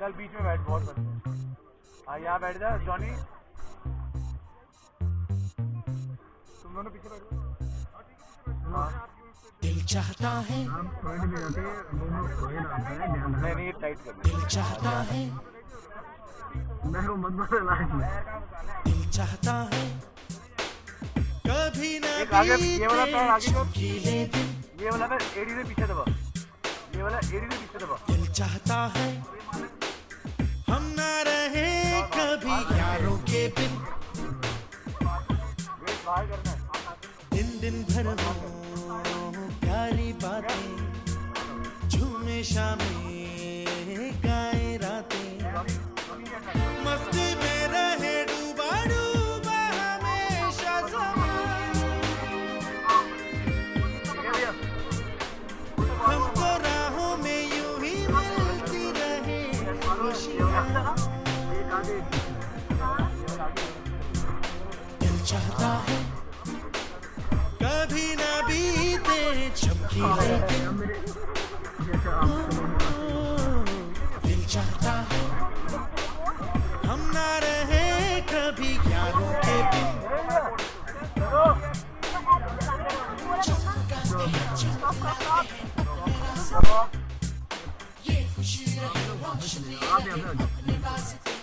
चल बीच में बैठ, बहुत बनते हैं। हाँ यहाँ बैठ जा जॉनी, तुम दोनों पीछे बैठ जाओ। हाँ दिल चाहता है, नहीं ये टाइट कर दिल चाहता है, दिल चाहता है कभी ना ये वाला पैर आगे कर, चमकीले दिन, ये वाला पैर एड़ी से पीछे दबा, ये वाला एड़ी से पीछे दबा। दिल चाहता है हम ना रहे कभी यारों के बिन, बाहर करना है। दिन दिन भर हो प्यारी बातें, झूमे शामें गाए रातें, मस्ती में रहे डूबा डूबा हमेशा समा, हमको राहों में यूं ही मिलती रहे खुशियाँ। दिल चाहता है कभी ना बीते चमकीले दिन, दिल चाहता है हम ना रहे कभी यारों के बिन, ये खुशी रहे रोशनी अपने वास्ते,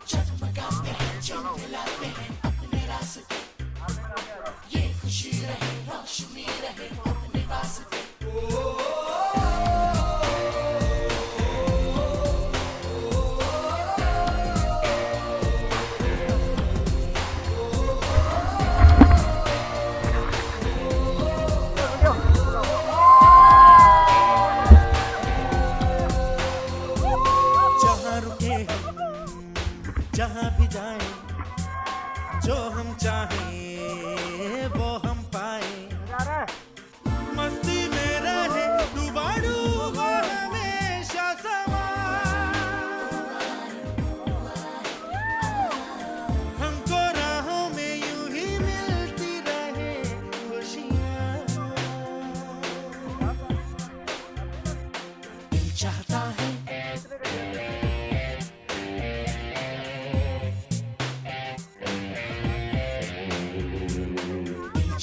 जगमगाते हैं जंगलाते हैं अपने रास्ते, ये खुशी रहे रोशनी रहे अपने वास्ते। जहाँ रुके हम जहाँ भी जाए, जो हम चाहें वो हम पाए, मस्ती में रहे डूबा डूबा हमेशा समा, हमको राहों में यूं ही मिलती रहे खुशियाँ। दिल चाहता है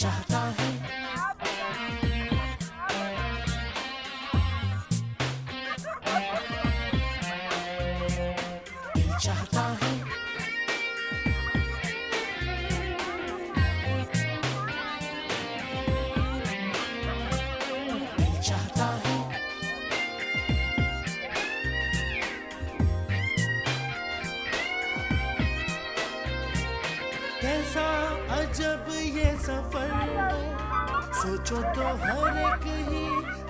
चाहता है दिल चाहता है दिल चाहता है कैसा अजब ये सफर है, सोचो तो हर एक ही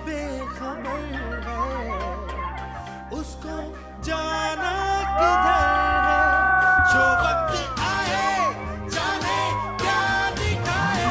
बेखबर है, उसको जाना किधर है, जो वक्त आए जाने क्या दिखाए।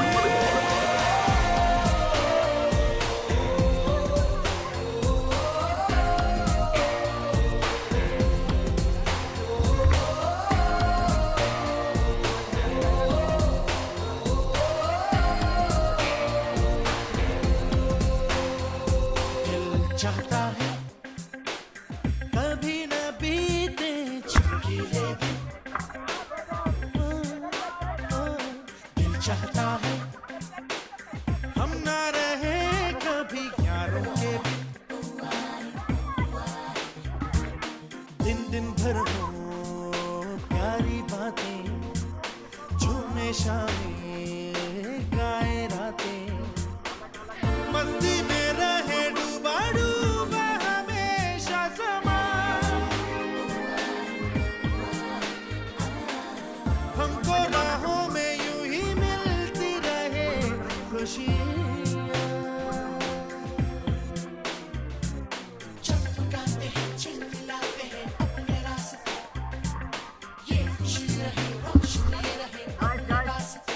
दिल चाहता है कभी न बीते चमकीले दिन, दिल चाहता है हम ना रहे कभी यारों के बिन, दिन दिन भर हो प्यारी बातें, झूमे शामें गाए रातें, मस्ती में रहे डूबा डूबा हमेशा समा, हमको राहों में यूं ही मिलती रहे खुशियाँ। जगमगाते हैं चिल्लाते हैं अपने रास्ते, ये खुशी रहे रोशनी रहे अपने वास्ते,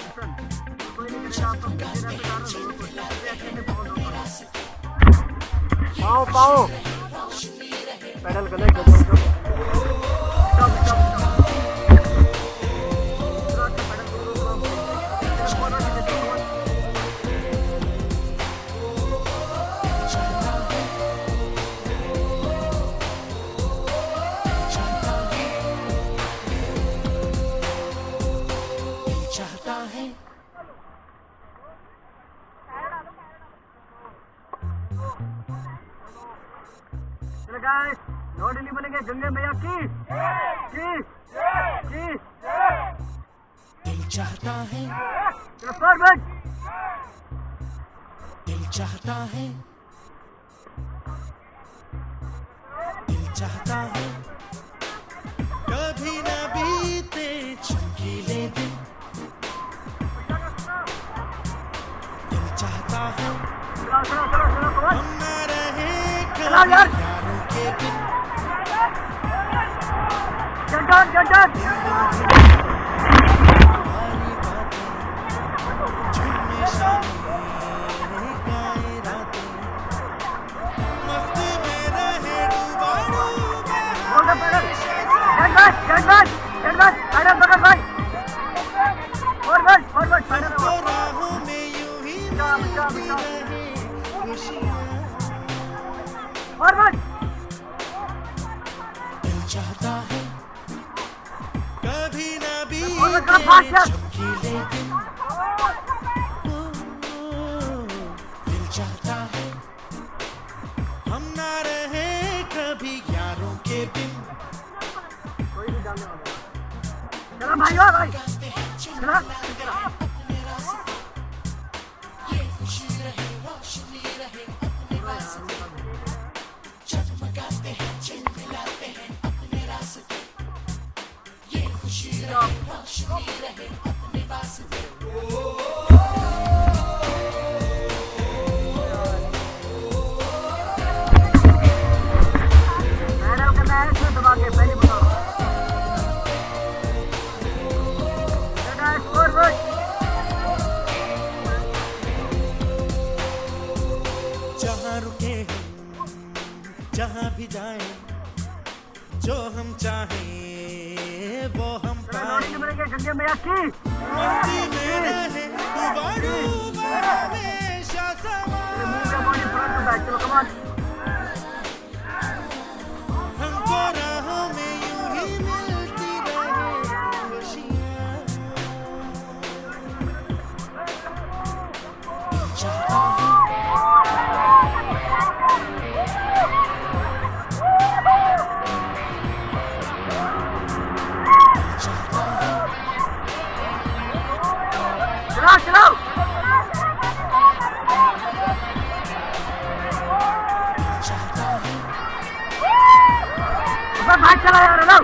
जगमगाते हैं चिल्लाते हैं अपने रास्ते, पाओ पाओ रोशनी रहे पैडल कर ले। गाइस, नोडली बनेंगे गंगे मैया की दिल चाहता है, चलो फॉरवर्ड। दिल चाहता है, दिल चाहता है, कभी न बीते चमकीले दिन। दिल चाहता है हम न रहे चलाओ यार। कभी यारों के बिन। जल्द हमारी बातें झूमे शामें गाए रातें, मस्त में रहे डूबा हमको राहों में यूं ही मिलती रहे खुशियाँ। दिल चाहता है कभी न बीते चमकीले दिन। दिल चाहता है हम ना रहे कभी यारों के बिन। चलो भाई भाई चला। जगमगाते हैं, चिलमिलाते हैं अपने रास्ते, ये खुशी रहे, रोशनी रहे अपने वास्ते। मैडम का मैं इसमें दबा के पहले बताओ। जहाँ रुके हम, जहाँ भी जाएं, जो हम चाहें वो हम पाएं। गंगे मैया की मस्ती में रहे डूबा डूबा हमेशा समा। चलो कमान। हमको राहों में यूं ही मिलती रहे खुशियाँ। दिल चाहता है चलाओ भाई चला यार लो।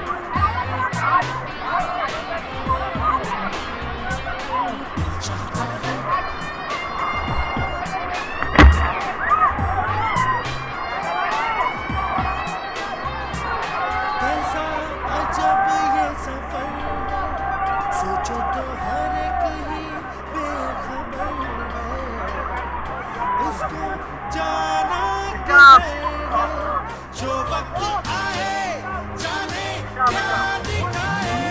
कैसा अजब ये सफर है, सोचो तो हर एक ही बेखबर है। उसको जाना किधर है, जो वक्त आए जाने क्या दिखाए।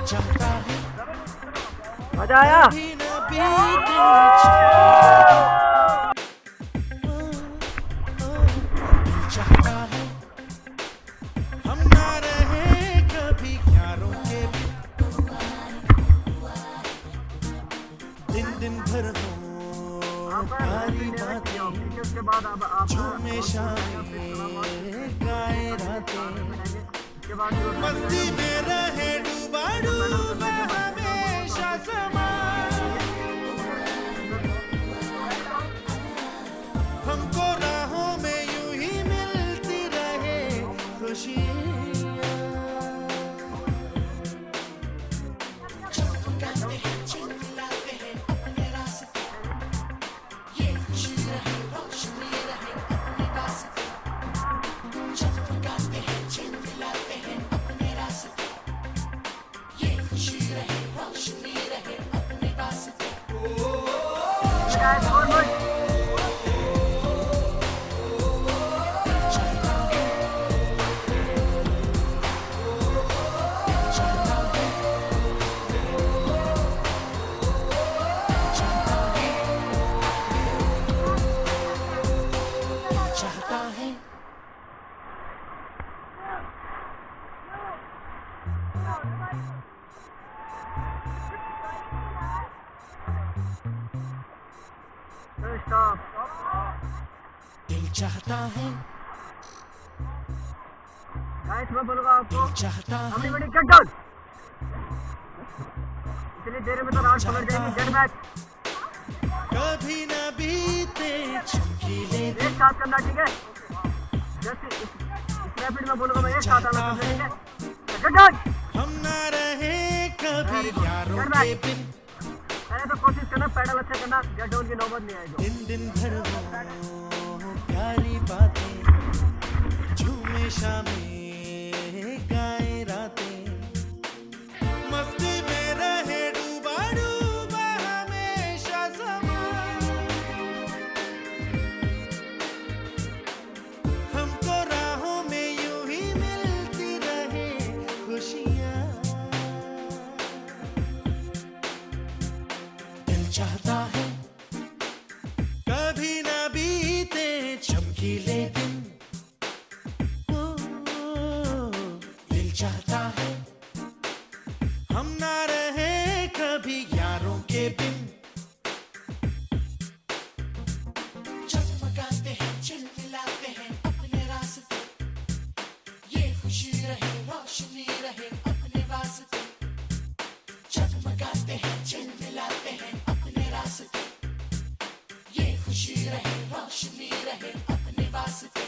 चाहता है मजा आया। कभी न बीते चाहता है हम ना रहे कभी यारों के बिन। दिन दिन भर हो प्यारी बातें, उसके बाद अब झूमे शामें गाए रातें, उसके बाद मस्ती में रहे डूबा डूबा हमेशा समा। हमको राहों में यूं ही मिलती रहे खुशियाँ। जगमगाते हैं, चिलमिलाते हैं अपने रास्ते, ये खुशी रहे, रोशनी रहे अपने वास्ते। जगमगाते हैं, चिलमिलाते हैं अपने रास्ते, ये खुशी रहे, रोशनी रहे। चाहता है स्टॉप। दिल चाहता है गाइस मैं बोलूंगा आपको दिल चाहता है एवरीबॉडी गेट डाउन। इतनी देर में तो राउंड पलट जाएगी। Get back. कभी न बीते चमकीले एक साथ करना, ठीक है? जैसे इस रैपिड में बोलूंगा मैं एक साथ आना, ठीक है? Get down. हम ना रहे कभी यारों के बिन पहले तो कोशिश करना पैडल अच्छा करना, गेट डाउन की नौबत नहीं आएगी। दिन भर हो प्यारी बातें झूमे शामें गाए रातें मस्ती में रहे डूबा डूबा हमेशा समा हमको राहों में यूं ही मिलती रहे खुशियाँ दिल चाहता है कभी ना बीते चमकीले दिन दिल चाहता है हम ना रहे कभी यारों के बिन चमकाते हैं चिलमिलाते हैं अपने रास्ते ये खुशी रहे रोशनी रहे अपने वास्ते चमकाते हैं चिलमिलाते हैं अपने रास्ते ये खुशी रहे रोशनी रहे अपने वास्ते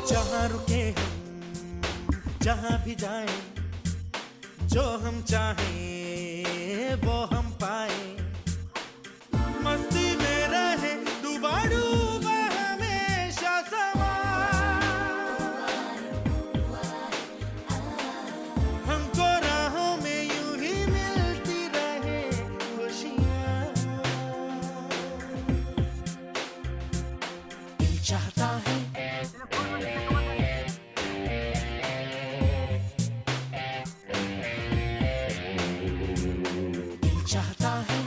जहाँ रुके हम जहाँ भी जाएं जो हम चाहें वो हम पाए मस्ती में रहे डूबा डूबा हमेशा समा हमको राहों में यूं ही मिलती रहे खुशियाँ दिल चाहता है दिल चाहता है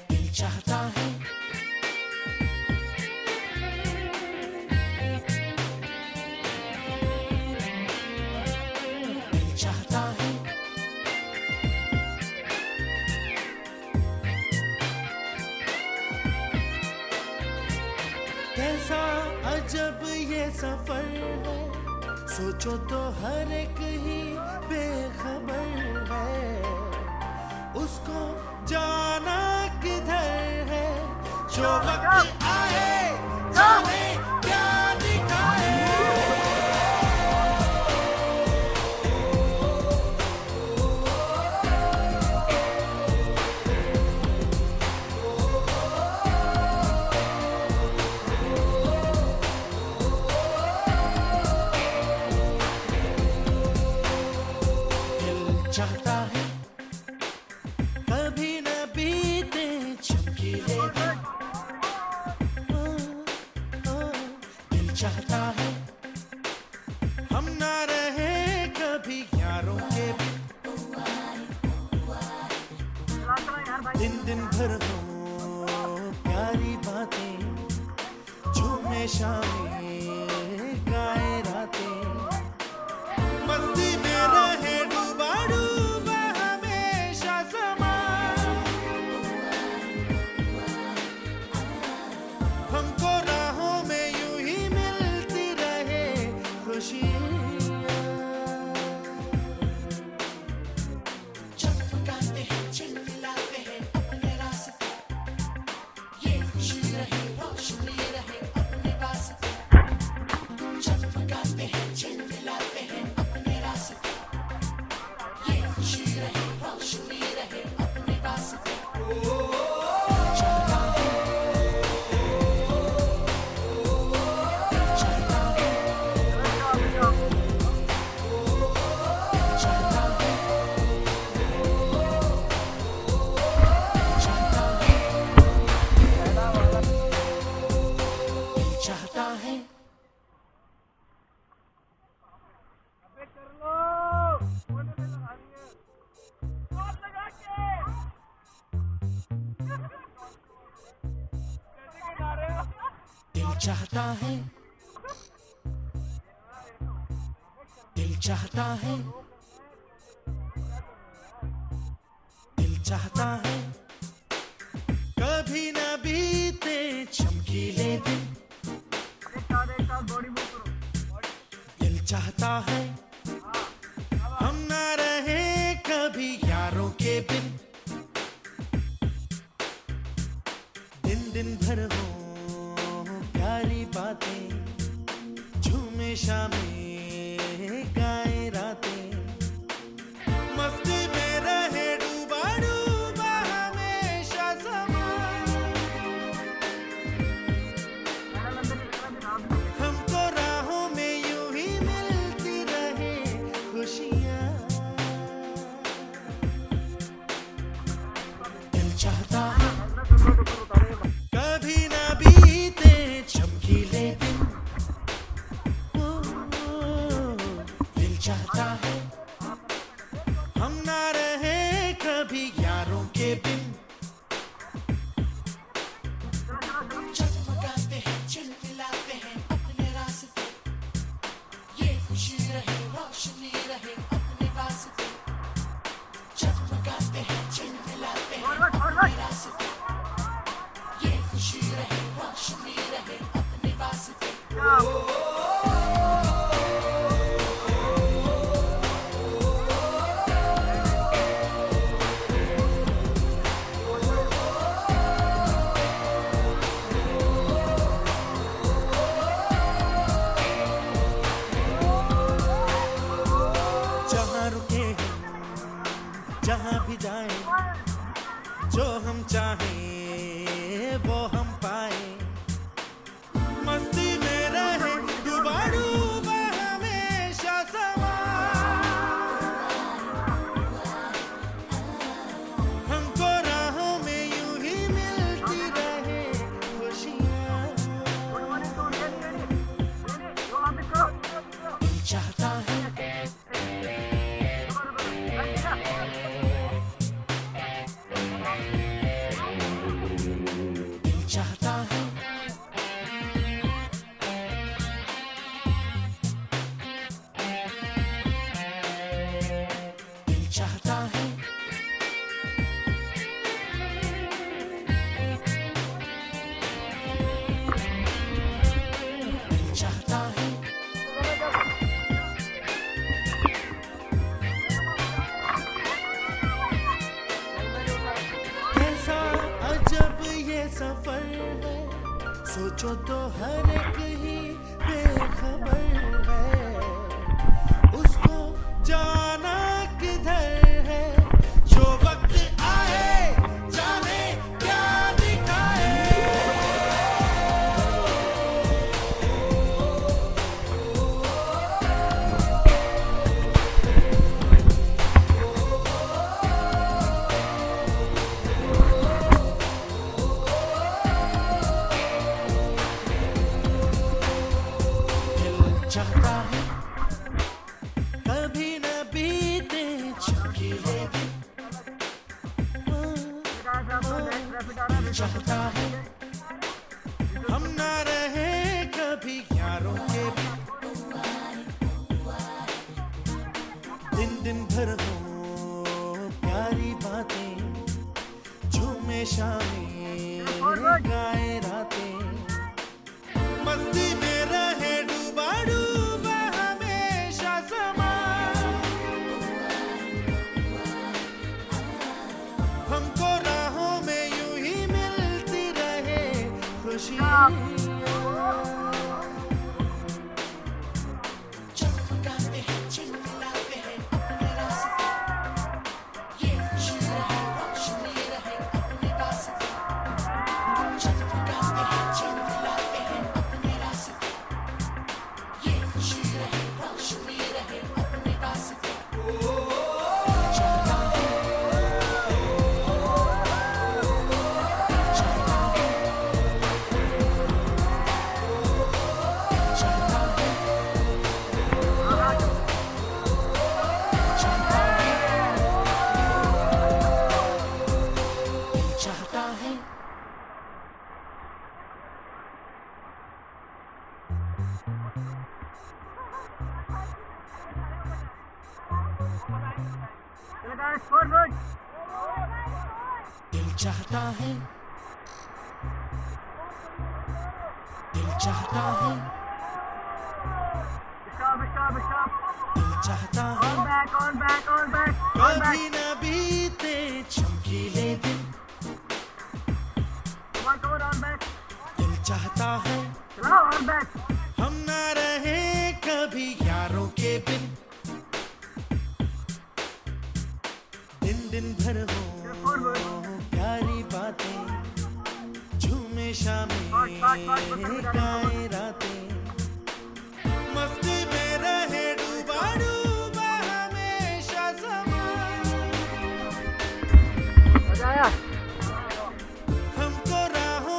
दिल चाहता है दिल चाहता है कैसा अजब ये सफर है सोचो तो हर एक ही बेखबर है उसको जाना किधर है जो वक्त आए जाने क्या दिखाए दिल चाहता है कभी न बीते चमकीले दिन दिल चाहता है हम ना रहे कभी यारों के बिन दिन दिन भर हो प्यारी बातें झूमे शामें गाए रातें मस्ती में रहे डूबा डूबा हमेशा समा हमको राहों में यूं ही मिलती रहे खुशियाँ चमकाते हैं चिलमिलाते हैं अपने रास्ते ये खुशी रहे रोशनी रहे अपने वास्ते चाहता है, दिल चाहता है, दिल चाहता है, कभी न बीते चमकीले दिन। एक साथ बॉडी मूव करो। दिल चाहता है हम ना रहे कभी यारों के बिन, दिन दिन भर हो प्यारी बातें, झूमे शामें गाए रातें, मस्ती में रहे डूबा डूबा हमेशा समा, हमको राहों में यूं ही मिलती रहे खुशियाँ। दिल चाहता है कभी ना बीते चमकीले दिन, दिल चाहता है हम ना रहे कभी यारों के बिन। जगमगाते हैं चिलमिलाते हैं अपने रास्ते, ये खुशी रहे रोशनी रहे अपने वास्ते। जगमगाते हैं चिलमिलाते हैं अपने रास्ते, ये खुशी रहे रोशनी रहे अपने वास्ते। जहाँ रुके हम जहाँ भी जाए, जो हम चाहें वो हम पाए, मस्ती में रहे डूबा डूबा हमेशा समा, हमको राहों में यूं ही मिलती रहे खुशियाँ। दिल चाहता है दिल चाहता है दिल चाहता है दिल चाहता है कैसा अजब ये सफर है, सोचो तो हर एक ही बेखबर है, उसको जाना किधर है, जो वक्त आए जाने क्या दिखाए। दिल चाहता है कभी न बीते चमकीले दिन, दिल चाहता है हम ना रहे कभी यारों के बिन, दिन दिन भर हो प्यारी बातें, झूमे शामें गाए रातें, मस्ती में रहे डूबा डूबा हमेशा समा, हमको राहों में यूं ही मिलती रहे खुशियाँ। जगमगाते हैं चिलमिलाते हैं अपने रास्ते, ये खुशी रहे रोशनी रहे अपने वास्ते। जगमगाते हैं चिलमिलाते हैं अपने रास्ते, ये चलो guys, forward. दिल चाहता है, दिल चाहता है, Stop, stop, stop. दिल चाहता है, On back, on back, on back, on back. कभी न बीते चमकीले दिन। Come on, come on, on back. दिल चाहता है, चलो, on back. हम ना रहे कभी यारों के बिन। दिन दिन भर हो प्यारी बातें, झूमे शामें Fast, fast, fast, fast, fast. गाए रातें।